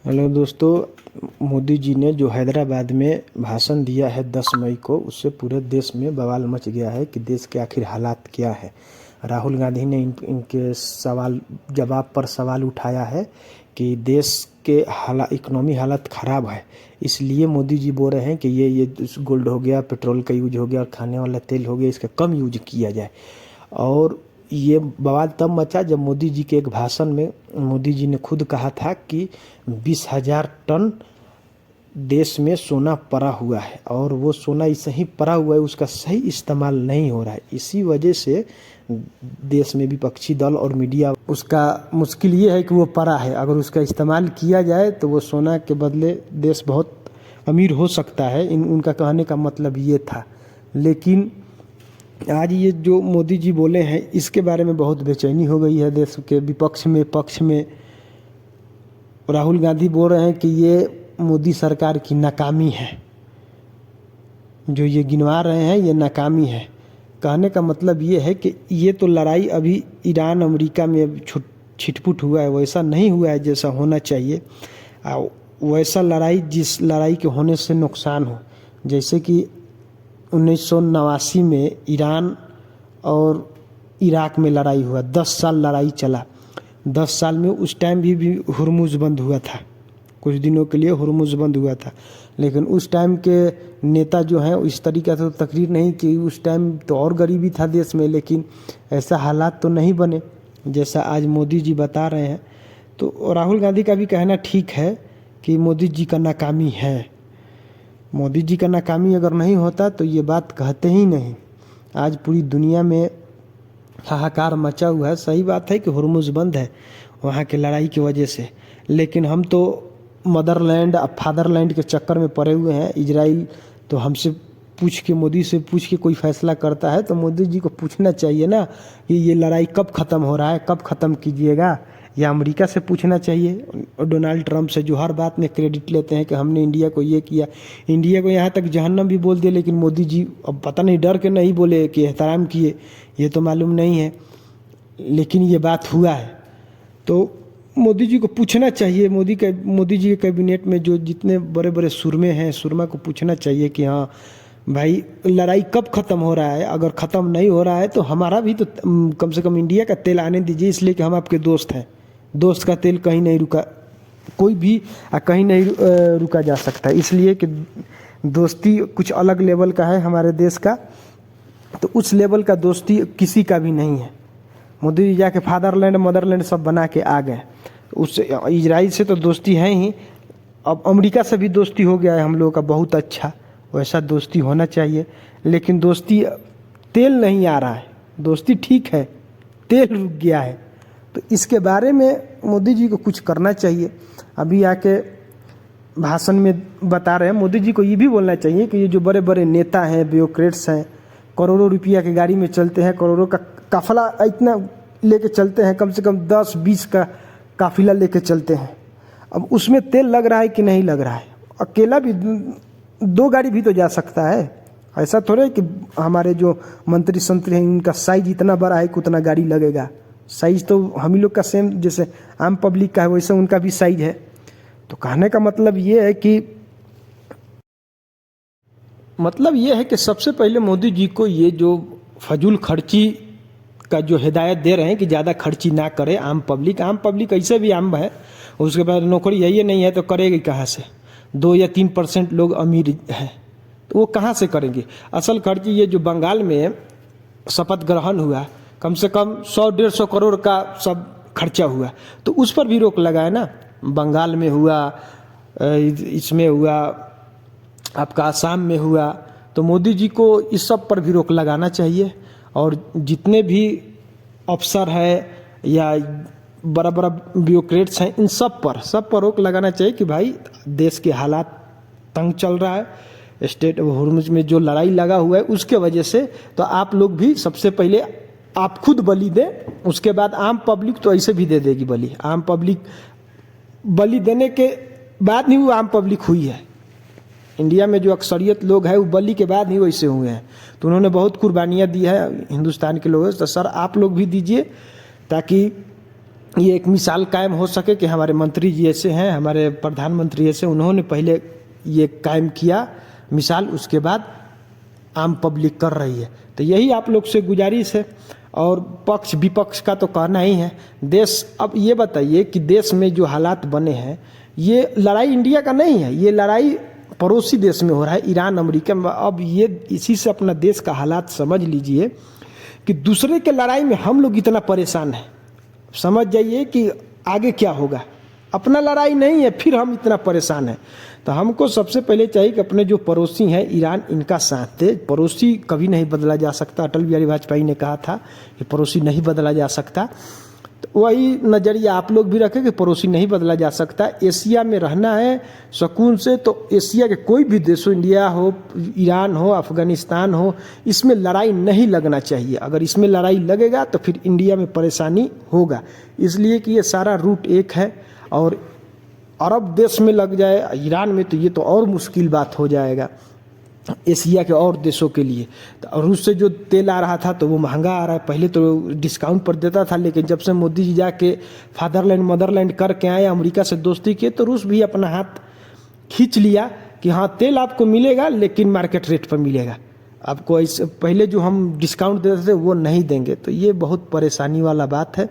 Hello दोस्तों, मोदी जी ने जो हैदराबाद में भाषण दिया है 10 मई को, उससे पूरे देश में बवाल मच गया है कि देश के आखिर हालात क्या है। राहुल गांधी ने इनके सवाल जवाब पर सवाल उठाया है कि देश के इकोनॉमी हालत ख़राब है, इसलिए मोदी जी बोल रहे हैं कि ये गोल्ड हो गया, पेट्रोल का यूज हो गया और खाने वाला तेल हो गया, इसका कम यूज किया जाए। और ये बवाल तब मचा जब मोदी जी के एक भाषण में मोदी जी ने खुद कहा था कि 20,000 टन देश में सोना पड़ा हुआ है और वो सोना ऐसे ही पड़ा हुआ है, उसका सही इस्तेमाल नहीं हो रहा है। इसी वजह से देश में विपक्षी दल और मीडिया उसका मुश्किल ये है कि वो पड़ा है, अगर उसका इस्तेमाल किया जाए तो वो सोना के बदले देश बहुत अमीर हो सकता है। उनका कहने का मतलब ये था। लेकिन आज ये जो मोदी जी बोले हैं, इसके बारे में बहुत बेचैनी हो गई है देश के विपक्ष में। पक्ष में राहुल गांधी बोल रहे हैं कि ये मोदी सरकार की नाकामी है, जो ये गिनवा रहे हैं ये नाकामी है। कहने का मतलब ये है कि ये तो लड़ाई अभी ईरान अमेरिका में छिटपुट हुआ है, वैसा नहीं हुआ है जैसा होना चाहिए। वैसा लड़ाई जिस लड़ाई के होने से नुकसान हो, जैसे कि 1989 में ईरान और इराक में लड़ाई हुआ, 10 साल लड़ाई चला। 10 साल में उस टाइम भी हुर्मुज़ बंद हुआ था, कुछ दिनों के लिए हुर्मुज़ बंद हुआ था। लेकिन उस टाइम के नेता जो हैं इस तरीक़े से तो तकरीर नहीं की। उस टाइम तो और गरीबी था देश में, लेकिन ऐसा हालात तो नहीं बने जैसा आज मोदी जी बता रहे हैं। तो राहुल गांधी का भी कहना ठीक है कि मोदी जी का नाकामी है। मोदी जी का नाकामी अगर नहीं होता तो ये बात कहते ही नहीं। आज पूरी दुनिया में हाहाकार मचा हुआ है। सही बात है कि हुर्मुज़ बंद है वहाँ के लड़ाई की वजह से, लेकिन हम तो मदरलैंड और फादरलैंड के चक्कर में पड़े हुए हैं। इजराइल तो हमसे पूछ के, मोदी से पूछ के कोई फैसला करता है तो मोदी जी को पूछना चाहिए ना कि ये लड़ाई कब ख़त्म हो रहा है, कब ख़त्म कीजिएगा। या अमेरिका से पूछना चाहिए, और डोनाल्ड ट्रंप से, जो हर बात में क्रेडिट लेते हैं कि हमने इंडिया को ये किया, इंडिया को यहाँ तक जहन्नम भी बोल दिया। लेकिन मोदी जी अब पता नहीं डर के नहीं बोले कि एहतराम किए, ये तो मालूम नहीं है, लेकिन ये बात हुआ है। तो मोदी जी को पूछना चाहिए। मोदी जी के कैबिनेट में जो जितने बड़े बड़े सुरमे हैं, सुरमा को पूछना चाहिए कि हाँ भाई लड़ाई कब ख़त्म हो रहा है। अगर ख़त्म नहीं हो रहा है तो हमारा भी तो कम से कम इंडिया का तेल आने दीजिए, इसलिए कि हम आपके दोस्त हैं। दोस्त का तेल कहीं नहीं रुका, कोई भी कहीं नहीं रुका जा सकता, इसलिए कि दोस्ती कुछ अलग लेवल का है हमारे देश का। तो उस लेवल का दोस्ती किसी का भी नहीं है। मोदी जी जाके फादरलैंड मदरलैंड सब बना के आ गए। उससे इजराइल से तो दोस्ती है ही, अब अमेरिका से भी दोस्ती हो गया है हम लोगों का, बहुत अच्छा। वैसा दोस्ती होना चाहिए, लेकिन दोस्ती तेल नहीं आ रहा है। दोस्ती ठीक है, तेल रुक गया है। तो इसके बारे में मोदी जी को कुछ करना चाहिए। अभी आके भाषण में बता रहे हैं, मोदी जी को ये भी बोलना चाहिए कि ये जो बड़े बड़े नेता हैं, ब्यूरोक्रेट्स हैं, करोड़ों रुपया की गाड़ी में चलते हैं, करोड़ों का काफिला इतना लेके चलते हैं, कम से कम 10-20 का काफिला लेके चलते हैं। अब उसमें तेल लग रहा है कि नहीं लग रहा है। अकेला भी 2 गाड़ी भी तो जा सकता है। ऐसा थोड़ा है कि हमारे जो मंत्री संतरी हैं उनका साइज इतना बड़ा है कि उतना गाड़ी लगेगा। साइज तो हम ही लोग का सेम, जैसे आम पब्लिक का है वैसे उनका भी साइज है। तो कहने का मतलब ये है कि सबसे पहले मोदी जी को ये जो फजूल खर्ची का जो हिदायत दे रहे हैं कि ज़्यादा खर्ची ना करे आम पब्लिक ऐसे भी आम है, उसके बाद नौकरी यही नहीं है तो करेगी कहाँ से। 2 या 3% लोग अमीर हैं तो वो कहाँ से करेंगे। असल खर्ची ये जो बंगाल में शपथ ग्रहण हुआ, कम से कम 100-150 करोड़ का सब खर्चा हुआ, तो उस पर भी रोक लगाए ना। बंगाल में हुआ, इसमें हुआ, आपका आसाम में हुआ, तो मोदी जी को इस सब पर भी रोक लगाना चाहिए। और जितने भी अफसर है या बड़ा बड़ा ब्यूरोक्रेट्स हैं, इन सब पर रोक लगाना चाहिए कि भाई देश के हालात तंग चल रहा है। स्टेट हुर्मुज़ में जो लड़ाई लगा हुआ है उसके वजह से, तो आप लोग भी सबसे पहले आप खुद बलि दें, उसके बाद आम पब्लिक तो ऐसे भी दे देगी बलि। आम पब्लिक बलि देने के बाद नहीं वो आम पब्लिक हुई है। इंडिया में जो अक्सरियत लोग हैं वो बलि के बाद ही वैसे हुए हैं। तो उन्होंने बहुत कुर्बानियाँ दी है हिंदुस्तान के लोगों से। तो सर आप लोग भी दीजिए, ताकि ये एक मिसाल कायम हो सके कि हमारे मंत्री जी ऐसे हैं, हमारे प्रधानमंत्री ऐसे, उन्होंने पहले ये कायम किया मिसाल, उसके बाद आम पब्लिक कर रही है। तो यही आप लोग से गुजारिश है, और पक्ष विपक्ष का तो कहना ही है। देश, अब ये बताइए कि देश में जो हालात बने हैं, ये लड़ाई इंडिया का नहीं है, ये लड़ाई पड़ोसी देश में हो रहा है, ईरान अमेरिका में। अब ये इसी से अपना देश का हालात समझ लीजिए कि दूसरे के लड़ाई में हम लोग इतना परेशान हैं, समझ जाइए कि आगे क्या होगा। अपना लड़ाई नहीं है, फिर हम इतना परेशान हैं। तो हमको सबसे पहले चाहिए कि अपने जो पड़ोसी हैं ईरान, इनका साथ दे। पड़ोसी कभी नहीं बदला जा सकता, अटल बिहारी वाजपेयी ने कहा था कि पड़ोसी नहीं बदला जा सकता। तो वही नज़रिया आप लोग भी रखें कि पड़ोसी नहीं बदला जा सकता। एशिया में रहना है सुकून से, तो एशिया के कोई भी देश हो, इंडिया हो, ईरान हो, अफगानिस्तान हो, इसमें लड़ाई नहीं लगना चाहिए। अगर इसमें लड़ाई लगेगा तो फिर इंडिया में परेशानी होगा, इसलिए कि ये सारा रूट एक है। और अरब देश में लग जाए, ईरान में, तो ये तो और मुश्किल बात हो जाएगा एशिया के और देशों के लिए। तो रूस से जो तेल आ रहा था तो वो महंगा आ रहा है, पहले तो डिस्काउंट पर देता था, लेकिन जब से मोदी जी जाके फादरलैंड मदरलैंड करके आए, अमेरिका से दोस्ती किए, तो रूस भी अपना हाथ खींच लिया कि हाँ तेल आपको मिलेगा लेकिन मार्केट रेट पर मिलेगा, आपको ऐसे पहले जो हम डिस्काउंट देते थे वो नहीं देंगे। तो ये बहुत परेशानी वाला बात है।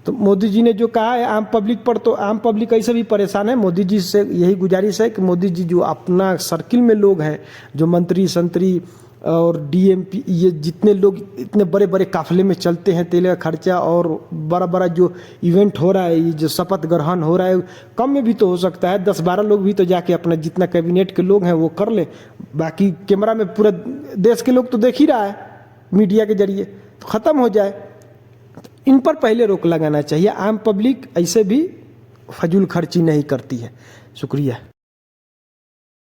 तो मोदी जी ने जो कहा है आम पब्लिक पर, तो आम पब्लिक ऐसे भी परेशान है। मोदी जी से यही गुजारिश है कि मोदी जी जो अपना सर्किल में लोग हैं, जो मंत्री संतरी और डीएमपी, ये जितने लोग इतने बड़े बड़े काफिले में चलते हैं, तेल का खर्चा और बड़ा बड़ा जो इवेंट हो रहा है, ये जो शपथ ग्रहण हो रहा है, कम में भी तो हो सकता है, 10-12 लोग भी तो जाके अपना जितना कैबिनेट के लोग हैं वो कर ले। बाकी कैमरा में पूरा देश के लोग तो देख ही रहा है मीडिया के जरिए, तो ख़त्म हो जाए। इन पर पहले रोक लगाना चाहिए। आम पब्लिक ऐसे भी फजूल खर्ची नहीं करती है। शुक्रिया।